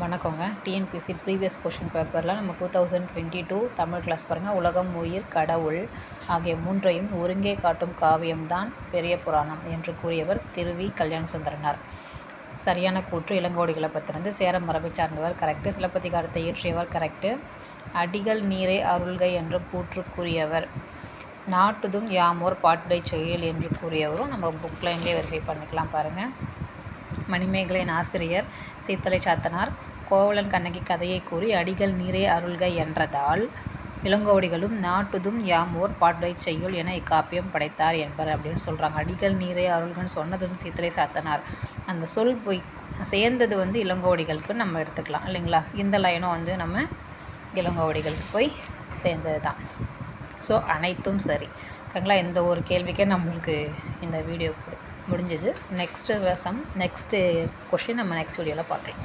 வணக்கங்க. TNPSC previous question பேப்பரில் நம்ம 2022 தமிழ் கிளாஸ் பாருங்கள். உலகம், உயிர், கடவுள் ஆகிய மூன்றையும் ஒருங்கே காட்டும் காவியம்தான் பெரிய புராணம் என்று கூறியவர் திரு கல்யாண சுந்தரனார். சரியான கூற்று. இளங்கோடிகளை பற்றினது. சேர மரபை சார்ந்தவர், கரெக்டு. சிலப்பதிகாரத்தை இயற்றியவர், கரெக்டு. அடிகள் நீரே அருள்கை என்று கூற்று கூறியவர். நாட்டுதும் யாமோர் பாட்டுடை செய்யுள் என்று கூறியவரும் நம்ம புக் லைன்லேயே வெரிஃபை பண்ணிக்கலாம் பாருங்கள். மணிமேகலையின் ஆசிரியர் சீத்தலை சாத்தனார். கோவலன் கண்ணகி கதையை கூறி அடிகள் நீரே அருள்கை என்றதால் இளங்கோவடிகளும் நாட்டுதும் யாமோர் பாட்டுடை செய்யுள் என இக்காப்பியம் படைத்தார் என்பர் அப்படின்னு சொல்கிறாங்க. அடிகள் நீரே அருள்கன்னு சொன்னது வந்து சீத்தலை சாத்தனார். அந்த சொல் போய் சேர்ந்தது வந்து இளங்கோவடிகளுக்கு நம்ம எடுத்துக்கலாம் இல்லைங்களா. இந்த லைனும் வந்து நம்ம இளங்கோவடிகளுக்கு போய் சேர்ந்தது தான். ஸோ அனைத்தும் சரி ஓகேங்களா. இந்த ஒரு கேள்விக்கே நம்மளுக்கு இந்த வீடியோ முடிஞ்சது. நெக்ஸ்ட்டு கொஷின் நம்ம நெக்ஸ்ட் வீடியோவில் பார்க்கலாம்.